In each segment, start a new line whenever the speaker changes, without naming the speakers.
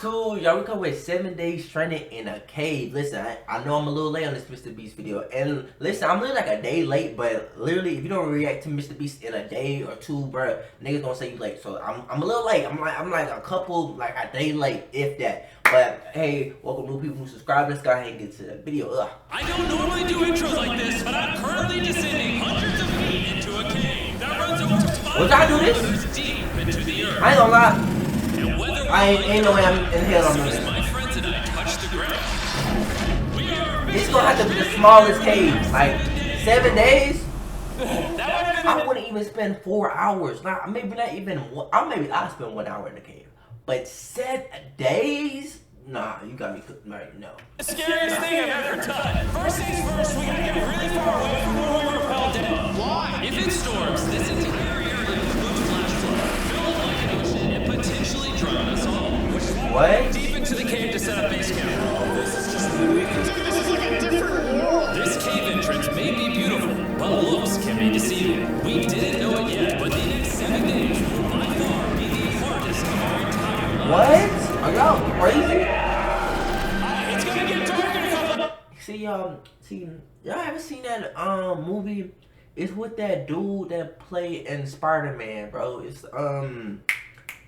2, y'all, we come with 7 days stranded in a cave. Listen, I know I'm a little late on this Mr. Beast video. And listen, I'm literally like a day late, but literally, if you don't react to Mr. Beast in a day or two, bro, niggas gonna say you late. So I'm a little late. I'm like a couple, like a day late, if that. But hey, welcome new people who subscribe. Let's go ahead and get to the video.
I don't normally do intros like this, but I'm currently descending hundreds of feet into a cave that runs over 5
I do this?
kilometers deep into the earth.
I ain't gonna lie.
And whether
Ain't no way I'm in hell on this.
my friends and I touch the ground, we are
It's gonna have to be the smallest cave. Like 7 days. I wouldn't even spend 4 hours. Not maybe not even. Maybe I'll spend 1 hour in the cave. But 7 days? Nah, you got me cooked right. No.
the scariest thing I've ever done. First things first, we gotta get really far away from where we rappelled down. Why? If it storms, this entire area includes flash flood, fill like an ocean, and potentially drown us all. Which is why
What?
deep into the cave to set up base camp.
This is just this is like a different world.
This cave entrance may be beautiful, but looks can be deceiving. We didn't know it yet, but the next 7 days will by far be the hardest of our entire lives.
What? Are y'all crazy?
It's gonna get dark in a couple.
See, y'all ever seen that movie? It's with that dude that played in Spider-Man, bro. It's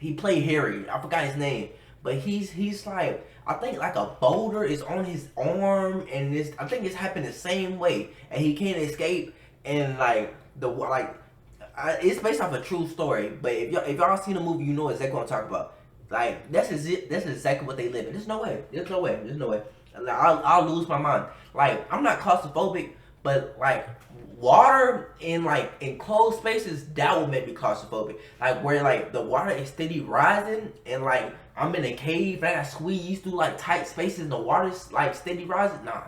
he played Harry. I forgot his name, but he's like, I think like a boulder is on his arm, and I think it's happened the same way, and he can't escape, and it's based off a true story. But if y'all seen the movie, you know exactly what I'm talking about. Like that's exactly what they live in. There's no way. Like, I'll lose my mind. Like I'm not claustrophobic, but like water in like enclosed spaces, that would make me claustrophobic. Like where like the water is steady rising, and like I'm in a cave and I got squeezed through like tight spaces and the water's like steady rising. Nah,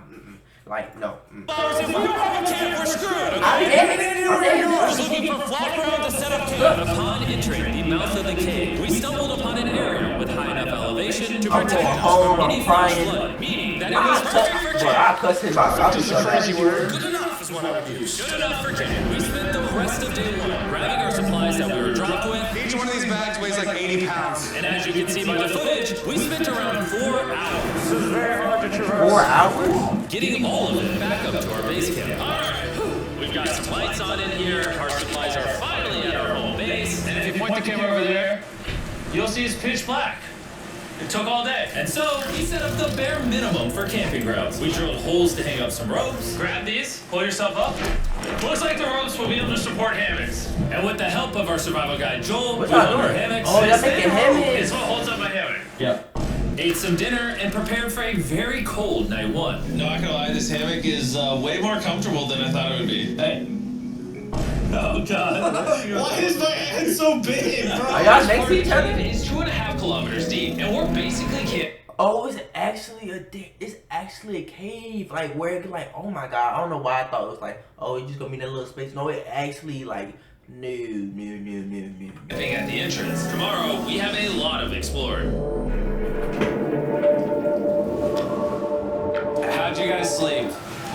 like no.
If we don't have a camp, we're screwed. Okay?
I'm
I was looking for flat ground to set up camp. Upon entering the mouth of the cave, we stumbled upon an area with high enough elevation to
I'm
protect
going
us
home,
from
I'm
any flash
crying.
flood, meaning that it was perfect for camp.
I cuss him out. I'll
Just
be
a crazy word.
Good enough is what I would use. Good enough for camp. We spent the rest of day 1 grabbing our supplies that we were dropped with.
Each one of these bags weighs like 80 pounds.
And as you can see by the footage, we spent around 4 hours
This is very hard to traverse.
4 hours?
getting all of it back up to our base camp. Alright, we've got some lights on in here. Our supplies are finally at our home base. And if you point the camera over there, you'll see it's pitch black. It took all day. And so, we set up the bare minimum for camping grounds. We drilled holes to hang up some ropes. Grab these, pull yourself up. Looks like the ropes will be able to support hammocks. And with the help of our survival guide, Joel,
What
we
y'all
hung our
doing?
hammocks.
Oh, y'all making hammocks?
It's what holds up my hammock. Yep. Ate some dinner and prepared for a very cold night 1.
Not gonna lie, this hammock is way more comfortable than I thought it would be.
Hey. Oh, God.
Why is my head so big, bro?
Are y'all next to each other?
It's 2.5 kilometers deep, and we're basically
Oh, it's actually a cave. Like where it could like, oh my god, I don't know why I thought it was like, oh, it's just gonna be in that little space. No, it actually like no.
camping at the entrance. Tomorrow, we have a lot of exploring. How'd you guys sleep?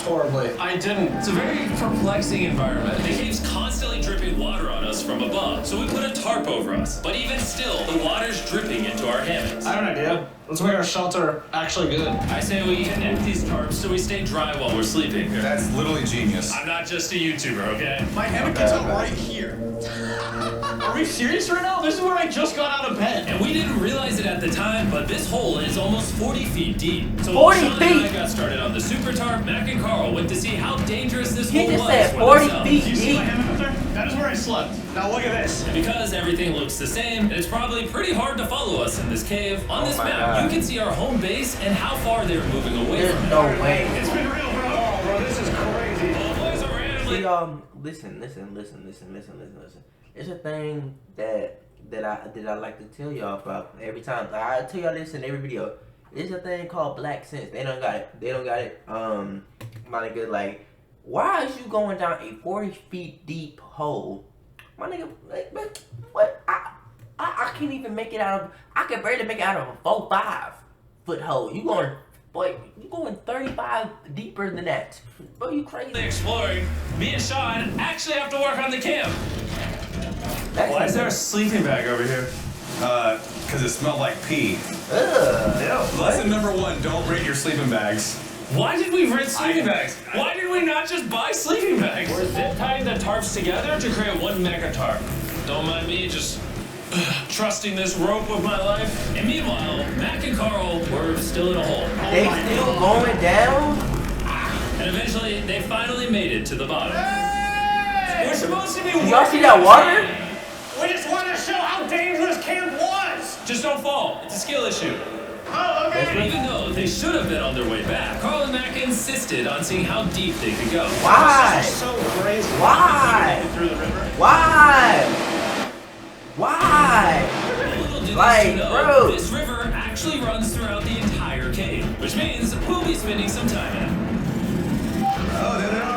Horribly.
I didn't. It's a very perplexing environment. The cave's constantly dripping water on us from above, so we put a tarp over us. But even still, the water's dripping into our hammocks.
I have an idea. Let's make our shelter actually good.
I say we connect these tarps so we stay dry while we're sleeping.
That's literally genius.
I'm not just a YouTuber, okay?
My hammock is up right here. Are we serious right now? This is where I just got out of bed.
And we didn't realize it at the time, but this hole is almost 40 feet deep. So
40
Sean and I
feet?
got started on the super tarp. Mac and Carl went to see how dangerous this
He
hole
just
was
said
for
40
themselves.
feet
Do you see my
deep.
hammock up there? That is where I slept. Now look at this.
And because everything looks the same, it's probably pretty hard to follow us in this cave. On this
my
map,
God.
you can see our home base and how far they're moving away
There's
from it.
no way.
It's been real, bro. Oh, bro, this is crazy.
All the boys are randomly.
See, listen. It's a thing that I like to tell y'all about every time. Like, I tell y'all this in every video. It's a thing called black sense. They don't got it. My nigga, like, why is you going down a 40 feet deep hole? My nigga, like, man, what? I can't even make it out of. I can barely make it out of a 4-5 foot hole. You going 35 deeper than that. Bro, you crazy.
Exploring, me and Sean actually have to work on the camp.
That's
Why is there a sleeping bag over here?
because it smelled like pee.
Ugh.
Lesson number 1, don't rate your sleeping bags.
Why did we rent sleeping bags? Why did we not just buy sleeping bags? We're zip tying the tarps together to create one mega tarp. Don't mind me just trusting this rope with my life. And meanwhile, Mac and Carl were still in a hole.
They still going down?
And eventually, they finally made it to the bottom. We're supposed to be
Y'all see that water?
We just want to show how dangerous camp was! Just don't fall. It's a skill issue.
Oh, okay.
Even though they should have been on their way back, Carl and Mac insisted on seeing how deep they could go.
Why?
So crazy.
Why?
Through the river.
Why? Why?
Little did
Like,
you know,
bro.
this river actually runs throughout the entire cave, which means we'll be spending some time in it.
Oh, there they are.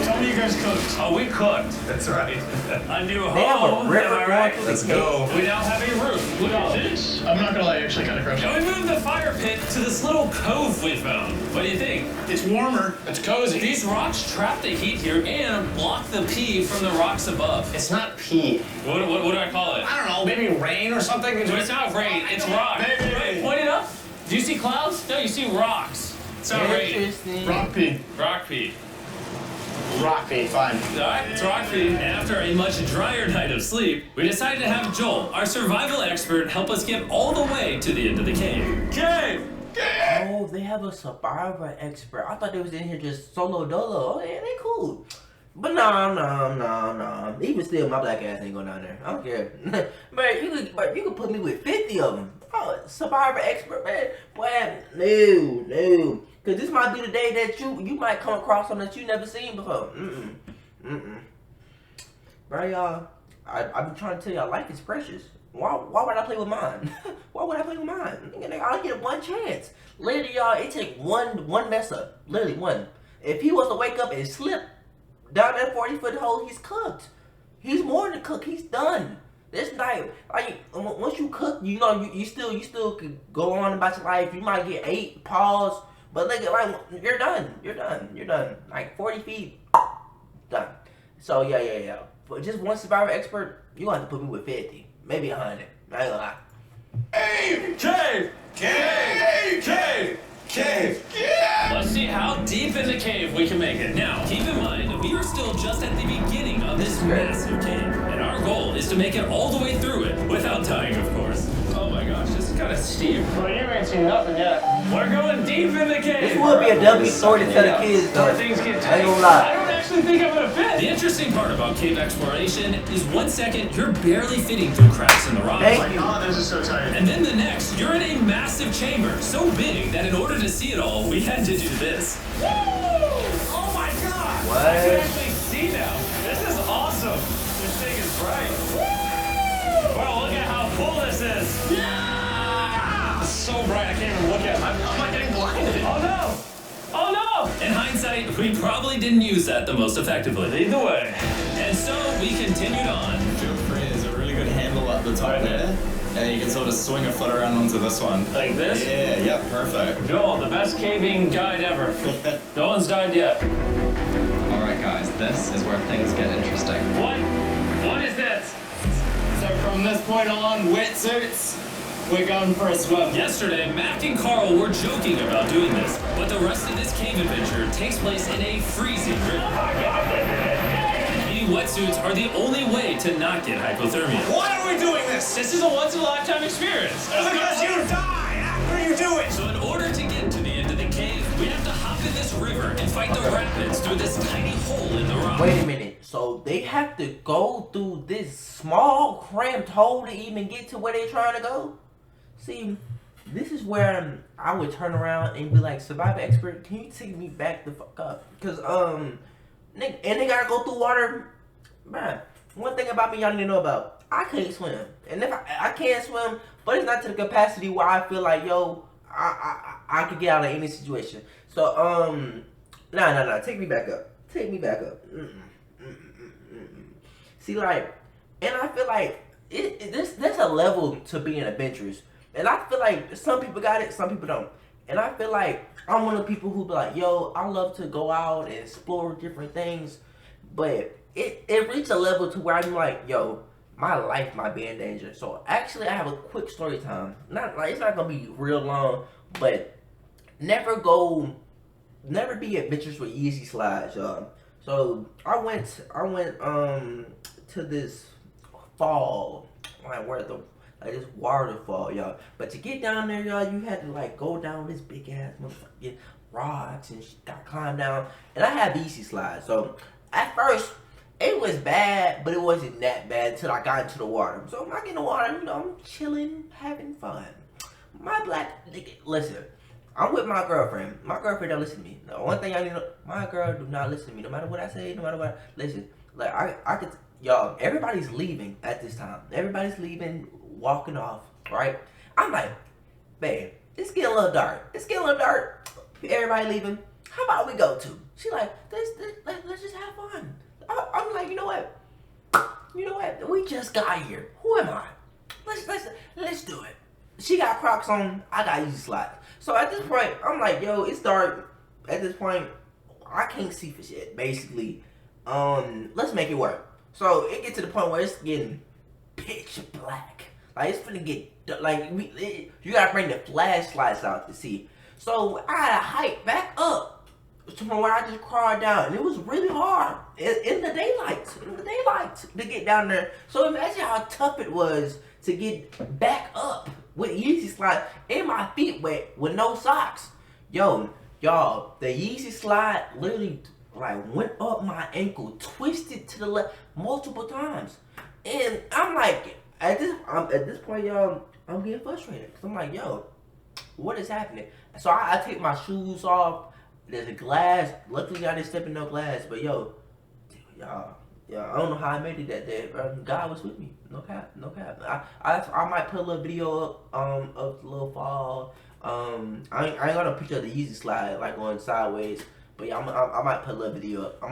Tell me you guys cooked.
Oh, we cooked.
That's right.
A new
They have
home,
a river
am I
going
right?
through the
Let's
cave.
go.
We now have a roof. Look at this.
I'm not gonna lie, actually kind of gross.
And we moved the fire pit to this little cove we found. What do you think?
It's warmer. It's cozy.
These rocks trap the heat here and block the pee from the rocks above.
It's not pee.
What do I call it?
I don't know, maybe rain or something.
It's not rain, it's rock.
Maybe.
Wait, point it up. Do you see clouds? No, you see rocks. It's not rain.
Interesting.
Rock pee.
Rock pee.
Rock pee, fine.
Alright, it's rock pee. And after a much drier night of sleep, we decided to have Joel, our survival expert, help us get all the way to the end of the cave. Cave!
Oh, they have a survivor expert. I thought they was in here just solo dolo. Oh, yeah, they cool. But no. Even still, my black ass ain't going down there. I don't care. But you could put me with 50 of them. Oh, survivor expert, man. Boy, no. Because this might be the day that you might come across something that you never seen before. Bro, y'all, I've been trying to tell y'all life is precious. Why would I play with mine? Why would I play with mine? Nigga, I get one chance. Literally, y'all, it take one mess up. Literally, one. If he was to wake up and slip down that 40-foot hole, he's cooked. He's more than cooked. He's done. This night, like, once you cook, you know, you still could go on about your life. You might get 8 paws, but like you're done. You're done. Like 40 feet, done. So yeah. But just one survivor expert, you gonna have to put me with 50, maybe 100. I ain't gonna lie.
Cave! Let's see how deep in the cave we can make it. Now, keep in mind, we are still just at the beginning of this massive cave, and our goal is to make it all the way through it, without dying, of course. Oh my gosh, this is kind of steep.
Well, you ain't seen nothing yet.
We're going deep in the cave!
This would be a W story to tell the kids, though.
Things get
I ain't gonna
tight.
lie.
I don't actually think I'm gonna fit. The interesting part about cave exploration is 1 second you're barely fitting through cracks in the rock.
Thank you.
Oh, this is so tight.
And then the next, you're in a massive chamber, so big that in order to see it all, we had to do this. Woo! Oh my god!
What?
I can actually see now. This is awesome. This thing is bright. Woo! Well, look at how full this is. Yeah!
It's so bright, I can't even look at it. I'm like getting blinded.
Oh no! Oh no! In hindsight, we probably didn't use that the most effectively. Either way. And so we continued on.
Geoffrey has a really good handle at the top there. And you can sort of swing a foot around onto this one.
Like this?
Yeah, perfect.
Joel, the best caving guide ever. No one's died yet.
Alright guys, this is where things get interesting.
What? What is this?
So from this point on, wetsuits, we're going for a swim.
Yesterday, Mac and Carl were joking about doing this, but the rest of this cave adventure takes place in a freezing river. Needing wetsuits are the only way to not get hypothermia.
Why are we doing this?
This is a once-in-a-lifetime experience.
Because you die after you do it.
So in order to get to the end of the cave, we have to hop in this river and fight the rapids through this tiny hole in the rock.
Wait a minute. So they have to go through this small, cramped hole to even get to where they're trying to go? See, this is where I would turn around and be like, survivor expert, can you take me back the fuck up? Because, they gotta go through water. Man, one thing about me y'all need to know about, I can't swim. And if I can't swim, but it's not to the capacity where I feel like, yo, I could get out of any situation. So, nah, take me back up. Take me back up. See, like, and I feel like there's a level to being adventurous. And I feel like some people got it, some people don't. And I feel like I'm one of the people who be like, yo, I love to go out and explore different things. But it reached a level to where I'm like, yo, my life might be in danger. So actually, I have a quick story time. Not like it's not gonna be real long, but never be adventurous with Yeezy slides, y'all. So I went to this fall, like where the like this waterfall, y'all. But to get down there, y'all, you had to like go down this big ass motherfucking rocks and gotta climb down. And I had Yeezy slides, so at first. It was bad, but it wasn't that bad until I got into the water. So I get in the water, you know, I'm chilling, having fun. My black nigga, listen, I'm with my girlfriend. My girlfriend don't listen to me. The one thing I need to know, my girl do not listen to me. No matter what I say, no matter what. Listen, like I could, y'all. Everybody's leaving at this time. Everybody's leaving, walking off. Right? I'm like, babe, it's getting a little dark. It's getting a little dark. Everybody leaving. How about we go to? She like, let's just have fun. I'm like, you know what? We just got here. Who am I? Let's do it. She got Crocs on. I got Yeezy slides. So at this point, I'm like, yo, it's dark. At this point, I can't see for shit. Basically, let's make it work. So it gets to the point where it's getting pitch black. Like it's finna get like you gotta bring the flashlights out to see. So I had to hike back up from where I just crawled down, and it was really hard in the daylight to get down there. So imagine how tough it was to get back up with Yeezy slide and my feet wet with no socks. Yo, y'all, the Yeezy slide literally like went up my ankle, twisted to the left multiple times, and I'm like, at this point, y'all, I'm getting frustrated because I'm like, yo, what is happening? So I take my shoes off. There's a glass. Luckily, I didn't step in no glass. But yo, y'all, I don't know how I made it that day, bro. God was with me. No cap. I might put a little video up of the little fall. I ain't got a picture of the Yeezy slide like going sideways. But yeah, I might put a little video up.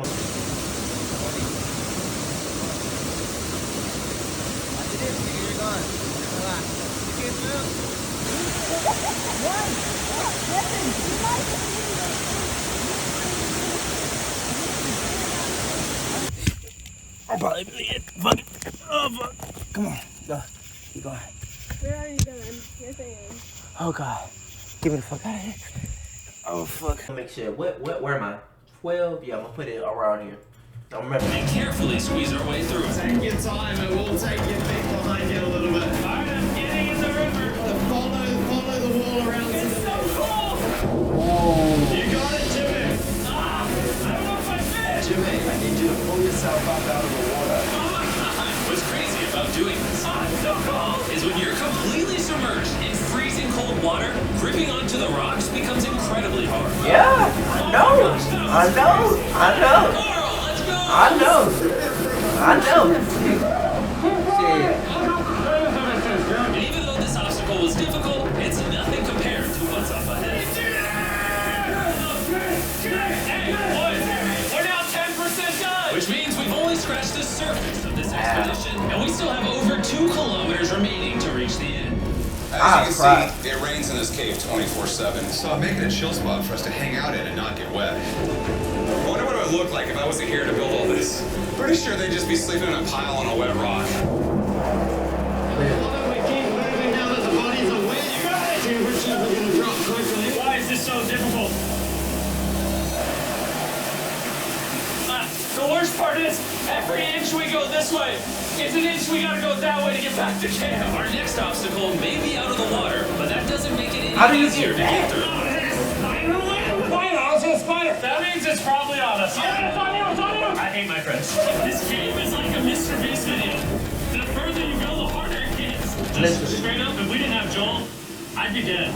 I'll probably be it. Fuck it. Oh, fuck. Come on. Go. Keep going.
Where are you going? You're saying.
Oh, God. Get me the fuck out of here. Oh, fuck. Make sure. Where am I? 12? Yeah, I'm going to put it around here. I'm remember.
And carefully squeeze our way through.
Take your time, it will take your feet behind you a little bit.
Alright, I'm getting in the river.
Follow the wall around.
It's so cold.
You got it, Jimmy.
I don't know if I fit.
Jimmy, I need you to pull yourself up out of the water.
What's crazy about doing this so cold is when you're completely submerged in freezing cold water, gripping onto the rocks becomes incredibly hard.
Yeah, I know.
And even though this obstacle was difficult, it's nothing compared to what's up ahead. Hey, boys, we're now 10% done! Which means we've only scratched the surface of this expedition, and we still have over 2 kilometers remaining to reach the end.
As you can see, it rains in this cave 24/7. So I'm making a chill spot for us to hang out in and not get wet. I wonder what it would look like if I wasn't here to build all this. Pretty sure they'd just be sleeping in a pile on a wet rock.
Why is this so difficult? The worst part is, every inch we go this way, it's an inch we gotta go that way to get back to camp. Our next obstacle may be out of the water, but that doesn't make it any easier to get through. That means it's probably on us. Yeah, it's on you, it's on you! I hate my friends. This game is like a Mr. Beast video. The further you go, the harder it gets. Just straight up, if we didn't have Joel, I'd be dead.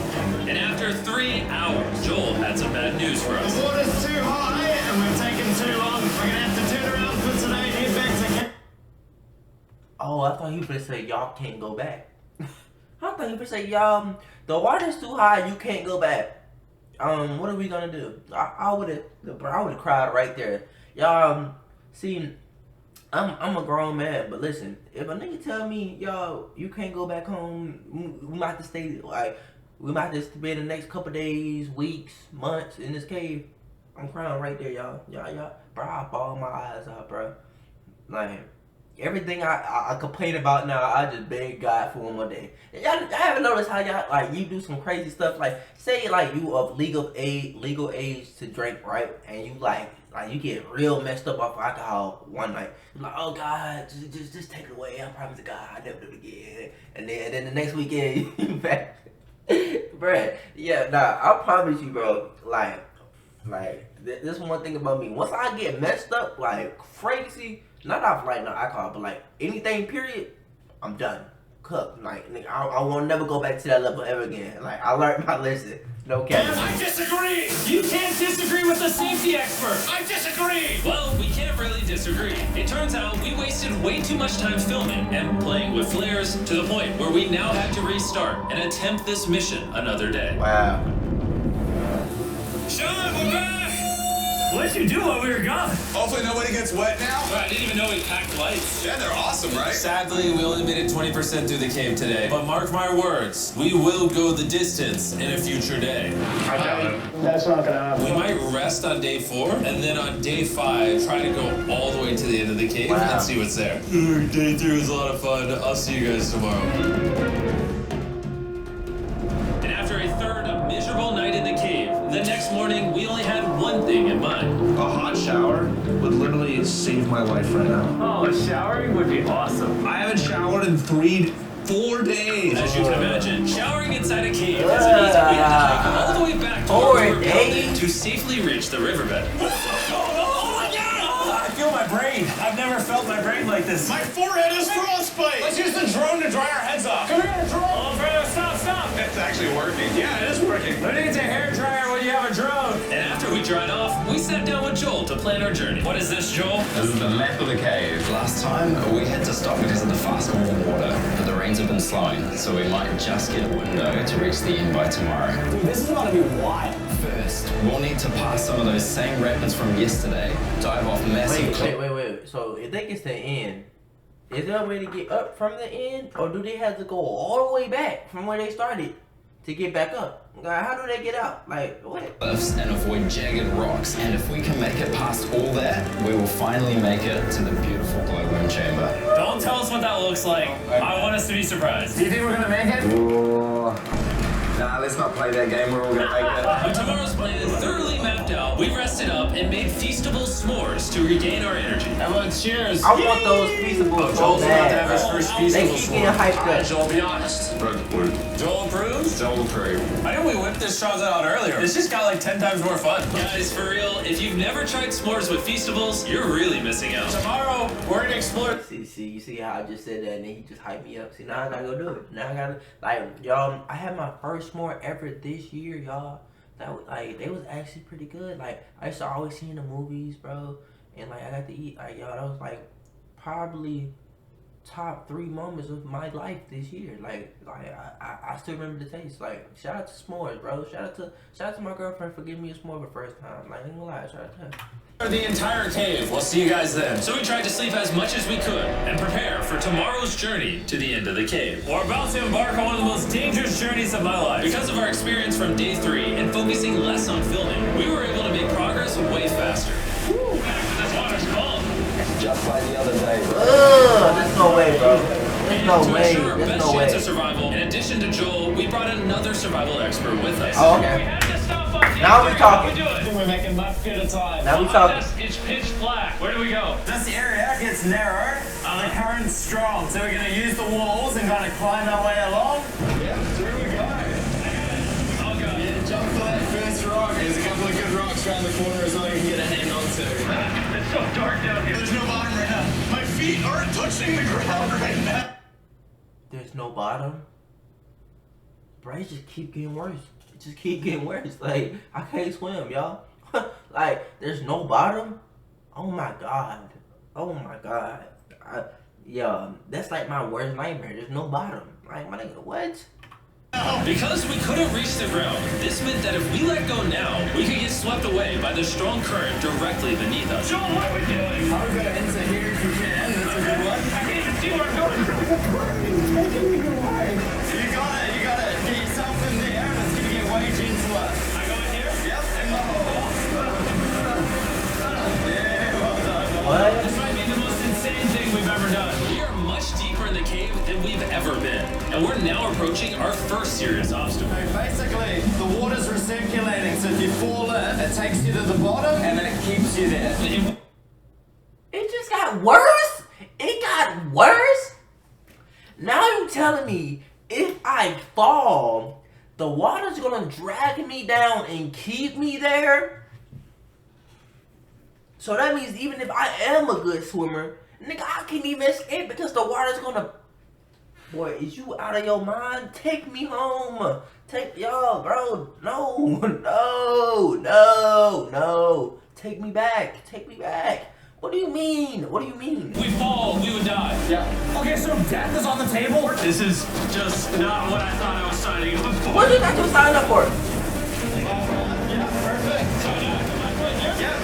And after 3 hours, Joel had some bad news for us.
The water's too high and we're taking too long. We're gonna have to turn around for today and head back to camp.
Oh, I thought you were going to say y'all can't go back. I thought you were going to say y'all, the water's too high, you can't go back. What are we gonna do? I would have cried right there. Y'all, see, I'm a grown man, but listen, if a nigga tell me, y'all, you can't go back home, we might have to stay, like, we might have to spend the next couple days, weeks, months in this cave. I'm crying right there, y'all. Y'all, bro, I bawl my eyes out, bro. Like, everything I complain about now, I just beg God for one more day. Y'all haven't noticed how y'all like you do some crazy stuff like say like you of legal age to drink, right? And you like you get real messed up off alcohol one night. You're like, oh God, just take it away. I promise to God I'll never do it again. And then the next weekend you back. Bruh, yeah, nah, I promise you, bro, like this is one thing about me. Once I get messed up like crazy, not off like no alcohol, but like anything period, I'm done. Cooked. Like nigga, I won't never go back to that level ever again. Like I learned my lesson. No cap.
I disagree! You can't disagree with the safety expert! I disagree! Well, we can't really disagree. It turns out we wasted way too much time filming and playing with flares to the point where we now have to restart and attempt this mission another day.
Wow.
Sean, we're back! What did you do while we were gone?
Hopefully nobody gets wet now.
I didn't even know we packed lights.
Yeah, they're awesome, right?
Sadly, we only made it 20% through the cave today. But mark my words, we will go the distance in a future day.
I doubt it.
That's not gonna happen.
We might rest on day 4, and then on day 5, try to go all the way to the end of the cave and see what's there. Day 3 was a lot of fun. I'll see you guys tomorrow.
And after a third miserable night in the cave, the next morning we only had one thing in mind.
A hot shower would literally save my life right now.
Oh, showering would be awesome.
I haven't showered in 4 days.
As you can imagine, showering inside a cave is an easy way to hike all the way back to where we were building to safely reach the riverbed.
I feel my brain. I've never felt my brain like this.
My forehead is frostbite.
Let's use the drone to dry our heads off. Come here, drone.
Oh, bro, stop.
It's actually working. Yeah, it is working.
Who needs a hair dryer when you have a drone?
And after we dried off, we sat down with Joel to plan our journey. What is this, Joel?
This is the map of the cave. Last time, we had to stop because of the fast-moving water, but the rains have been slowing, so we might just get a window to reach the end by tomorrow.
Dude, this is gonna be wild.
First, we'll need to pass some of those same rapids from yesterday, dive off massive
Wait. So if they get to the end, is there a way to get up from the end, or do they have to go all the way back from where they started to get back up? Like, how do they get out? Like what?
cliffs and avoid jagged rocks, and if we can make it past all that, we will finally make it to the beautiful glowworm chamber.
Don't tell us what that looks like. I want us to be surprised.
Do you think we're gonna make it?
Ooh. Nah, let's not play that game. We're all gonna make it.
With tomorrow's plan thoroughly mapped out, we rested up and made feastable s'mores to regain our energy.
Everyone, cheers.
I want those feasible so
Joel's about to have his
bad.
first
They
feasible
keep getting hyped up.
Joel, be honest. Joel approves?
Joel approved.
I know we whipped this chocolate out earlier. It's just got like 10 times more fun.
Guys, for real, if you've never tried s'mores with Feastables, you're really missing out.
Tomorrow, we're gonna explore.
You see how I just said that and then he just hyped me up. See, now I gotta go do it. Now I gotta, like, y'all, I had my first s'more ever this year, y'all. That was, like, they was actually pretty good. Like, I used to always see in the movies, bro. And, like, I got to eat, like, y'all, that was, like, probably top 3 moments of my life this year. Like I still remember the taste. Like, shout out to s'mores, bro. Shout out to my girlfriend for giving me a s'more the first time. Like, I ain't gonna lie, shout out to her.
The entire cave. We'll see you guys then. So we tried to sleep as much as we could and prepare for tomorrow's journey to the end of the cave. We're about to embark on one of the most dangerous journeys of my life. Because of our experience from day 3 and focusing less on filming, we were able to make progress way faster. Woo! This water's cold.
Just like the other day, bro.
There's no way, bro. There's no
to
way.
ensure our
There's
best
no
chance
way.
of survival, in addition to Joel, we brought another survival expert with us.
Oh, okay.
We had to stop on
Now we talking.
I think we're making left at a time.
Now we talking.
It's pitch black. Where do we go?
This area gets narrow, the current's strong, so we're gonna use the walls and kind of climb our way along.
Yeah, through we go.
Oh god.
Yeah, jump for that first rock. There's a couple of good rocks around the corner as well you can get a hand onto.
It's so dark down here.
There's no bottom right now. My feet aren't touching the ground right now.
There's no bottom. Bro, it just keep getting worse. It just keep getting worse. Like, I can't swim, y'all. Like, there's no bottom. Oh my god. Oh my god. Yeah, that's like my worst nightmare. There's no bottom. Like, my nigga, what?
Because we couldn't reach the ground, this meant that if we let go now, we could get swept away by the strong current directly beneath us. Joel, what are we doing?
I'm gonna enter here if you can. That's a good one.
I can't even see where I'm going.
You got it. Get yourself in the air and it's gonna get way into us.
I go in here?
Yep, in the hole. Yeah, well done.
What?
This might be the most insane thing we've ever done. serious obstacle.
Basically, the water's recirculating, so if you fall in, it takes you to the bottom and then it keeps you there.
It just got worse? It got worse? Now you telling me if I fall, the water's gonna drag me down and keep me there? So that means even if I am a good swimmer, nigga, I can't even escape because the water's gonna... Boy, is you out of your mind? Take me home. Y'all, bro. No. Take me back. What do you mean?
We fall, we would die.
Yeah. Okay, so death is on the table?
This is just not what I thought I was signing up for.
What did I just sign up for?
Yeah, perfect. Yeah,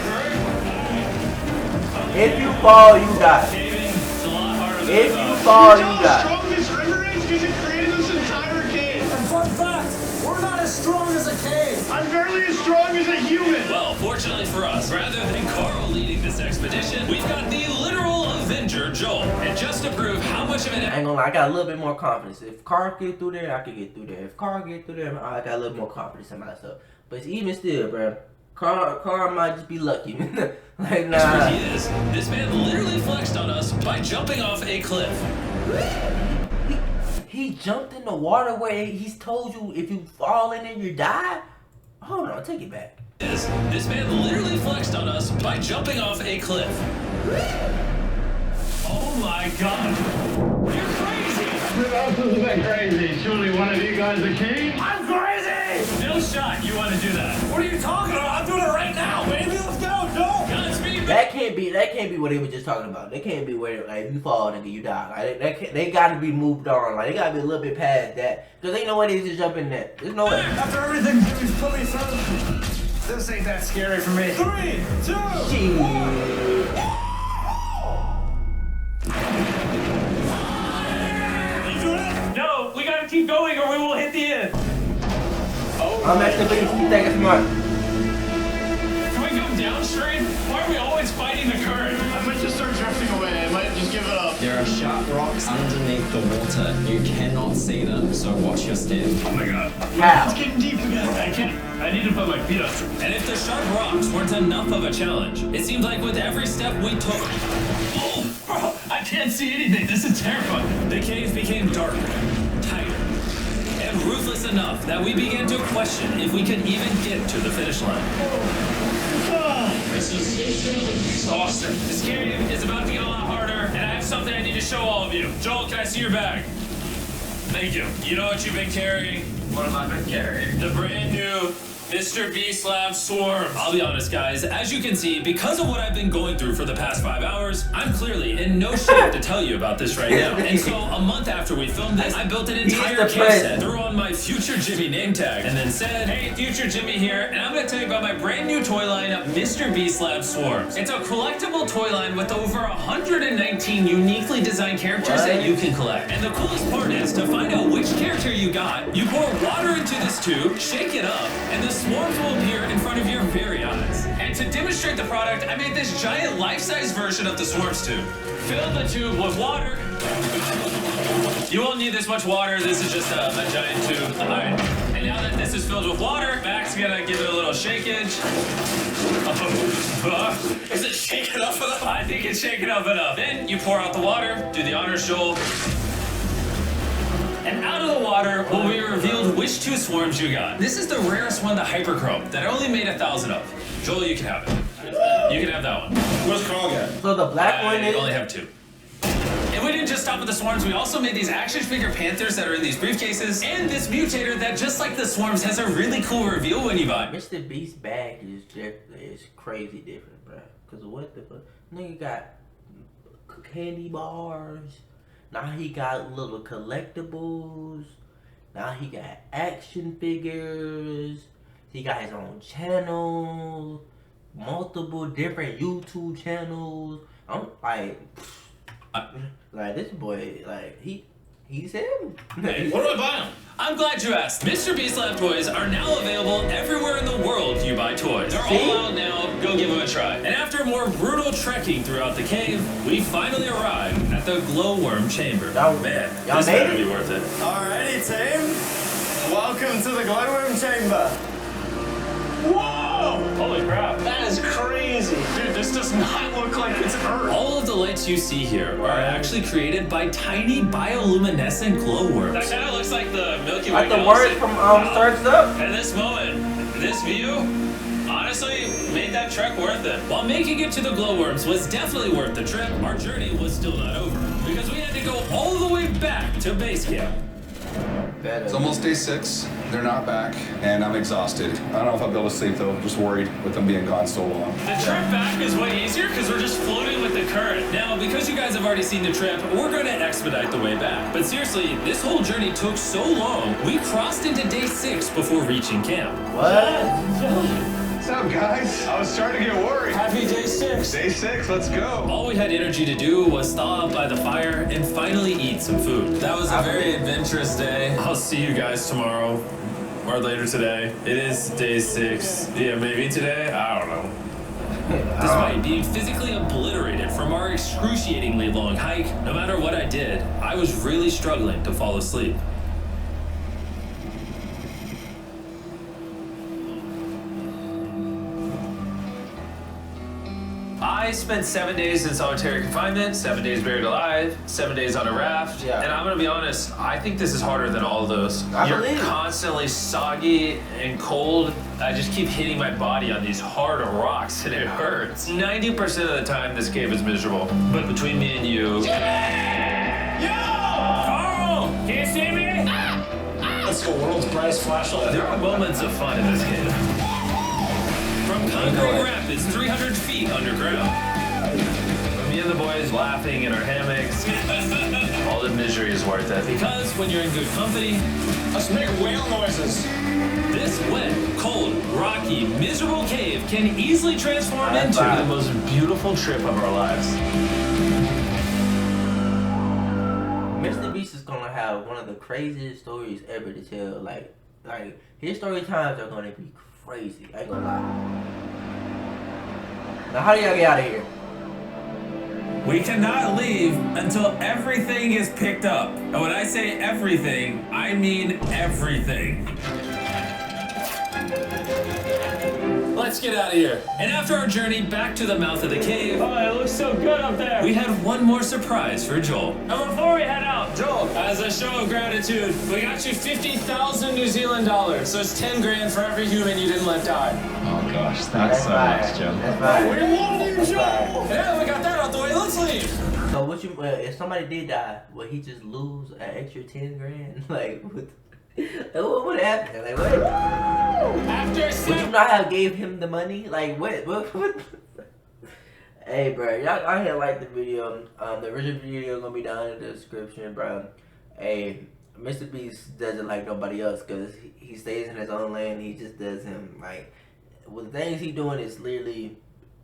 If you fall, you die.
Caving, it's a lot harder than I
If
thought.
you fall, you
How
die.
strong this river is because it created this entire cave.
And fun fact, we're not as strong as a cave.
I'm barely as strong as a human.
Well, fortunately for us, rather than Carl leading this expedition, we've got the literal Avenger, Joel. And just to prove how much of an...
I ain't gonna lie, I got a little bit more confidence. If Carl get through there, I can get through there. If Carl get through there, I got a little more confidence in myself. But even still, bro, Carl might just be lucky. Like, nah.
He is. This man literally flexed on us by jumping off a cliff.
He jumped in the water where he's told you if you fall in it, you die? Hold on, take it back.
This man literally flexed on us by jumping off a cliff. Oh my god. You're crazy!
This is a bit crazy. Surely one of you guys a king?
I'm crazy! No shot you want to do that.
What are you talking about? I'm doing it right now, baby. Let's go. Go.
Godspeed.
That can't be what they were just talking about. They can't be where like if you fall nigga you die. Like they gotta be moved on. Like they gotta be a little bit past that. Cause ain't no way they just jump in there. There's no way.
After everything Jimmy's put me through, this ain't that scary for me. 3, 2.
Shit.
No, we gotta keep going or we will hit the end.
I'm actually thinking you think it's smart.
Can we go downstream? Why are we always fighting the current?
I might just start drifting away. I might just give it up.
There are sharp rocks underneath the water. You cannot see them, so watch your step.
Oh my god.
How?
It's getting deep again.
I can't. I need to put my feet up. And if the sharp rocks weren't enough of a challenge, it seemed like with every step we took... Oh, bro, I can't see anything. This is terrifying. The cave became darker, tighter, and ruthless enough that we began to question if we could even get to the finish line. This is exhausting. This cave is about to get a lot harder, and I have something I need to show all of you. Joel, can I see your bag? Thank you. You know what you've been carrying?
What have I been carrying?
The brand new Mr. Beast Lab Swarm. I'll be honest, guys. As you can see, because of what I've been going through for the past 5 hours, I'm clearly in no shape to tell you about this right now. And so, a month after we filmed this, I built an entire cave set, threw on my Future Jimmy name tag, and then said, "Hey, Future Jimmy here, and I'm going to tell you about my brand new toy line, Mr. Beast Lab Swarms." It's a collectible toy line with over 119 uniquely designed characters that you can collect. And the coolest part is, to find out which character you got, you pour water into this tube, shake it up, and the swarms will appear in front of your very eyes. And to demonstrate the product, I made this giant life-size version of the swarms tube. Fill the tube with water. You won't need this much water. This is just a giant tube. All right. And now that this is filled with water, Mac's gonna give it a little shakeage. Is it shaken up enough? I think it's shaken up enough. Then you pour out the water, do the honors, Joel. And out of the water will be revealed which 2 swarms you got. This is the rarest one, the Hyperchrome, that I only made 1,000 of. Joel, you can have it. You can have that one.
Where's Carl at?
So the black one
I
is
only have 2. And we didn't just stop with the swarms, we also made these action figure panthers that are in these briefcases, and this mutator that, just like the swarms, has a really cool reveal when you buy.
Mr. Beast bag is crazy different, bro. Cause what the fuck? Nigga got candy bars. Now he got little collectibles. Now he got action figures. He got his own channel. Multiple different YouTube channels. I'm like this boy, like he's him.
Hey, what do I buy him? I'm glad you asked. Mr. Beast Lab toys are now available everywhere in the world you buy toys. They're all out now. Go give them a try. And after more brutal trekking throughout the cave, we finally arrived at the glowworm chamber.
Y'all-
Man,
y'all
this
made
better
it?
be worth it.
Alrighty, team.
Welcome to the glowworm chamber.
Whoa!
Holy crap.
That is crazy. Dude, this does not look like it's Earth.
All of the lights you see here are actually created by tiny bioluminescent glowworms. That kind of looks like the Milky Way
Like the
galaxy.
word from Starts Up.
And this moment, this view, honestly, made that trek worth it. While making it to the glowworms was definitely worth the trip, our journey was still not over because we had to go all the way back to base camp.
It's almost day 6. They're not back, and I'm exhausted. I don't know if I'll be able to sleep though. I'm just worried with them being gone so long.
The trip back is way easier because we're just floating with the current. Now, because you guys have already seen the trip, we're going to expedite the way back. But seriously, this whole journey took so long, we crossed into day 6 before reaching camp.
What?
What's up, guys? I was starting to get worried.
Happy day 6.
Day 6, let's go.
All we had energy to do was thaw up by the fire and finally eat some food. That was a very adventurous day. I'll see you guys tomorrow. Or later today. It is day 6. Yeah, maybe today? I don't know. Despite being physically obliterated from our excruciatingly long hike, no matter what I did, I was really struggling to fall asleep. I spent 7 days in solitary confinement, 7 days buried alive, 7 days on a raft,
Yeah.
and I'm gonna be honest, I think this is harder than all of those.
I
You're
believe it.
constantly soggy and cold. I just keep hitting my body on these hard rocks and it hurts. 90% of the time this cave is miserable, but between me and you... Carl! Can you see me?
Let's go, world's brightest flashlight.
There are moments of fun in this cave. From Concrete Rapids, 300 feet underground. From me and the boys laughing in our hammocks. All the misery is worth it. Because when you're in good company,
Let's make whale noises.
this wet, cold, rocky, miserable cave can easily transform
High
into
five.
the most beautiful trip of our lives.
Mr. Beast is gonna have one of the craziest stories ever to tell. Like his story times are gonna be crazy. I ain't gonna lie. Now, how do y'all get out of here?
We cannot leave until everything is picked up. And when I say everything, I mean everything. Let's get out of here. And after our journey back to the mouth of the cave,
Oh, it looks so good up there.
we had one more surprise for Joel.
And before we head out, Joel, as a show of gratitude, we got you 50,000 New Zealand dollars. So it's 10 grand for every human you didn't let die.
Oh gosh, thanks so much, Joe.
That's fine.
We love you,
That's
Joe.
fine.
Yeah, we got that out the way. Let's leave.
So what you? If somebody did die, would he just lose an extra 10 grand? Like what would happen? Like what?
After
Would you not have gave him the money? Like what? Hey, bro, y'all out here like the video. The original video gonna be down in the description, bro. Hey, Mr. Beast does it like nobody else because he stays in his own lane. He just does him like with the things he doing is literally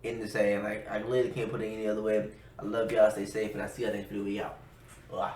insane. Like I literally can't put it any other way. I love y'all. Stay safe, and I see y'all next video. We out. Bye.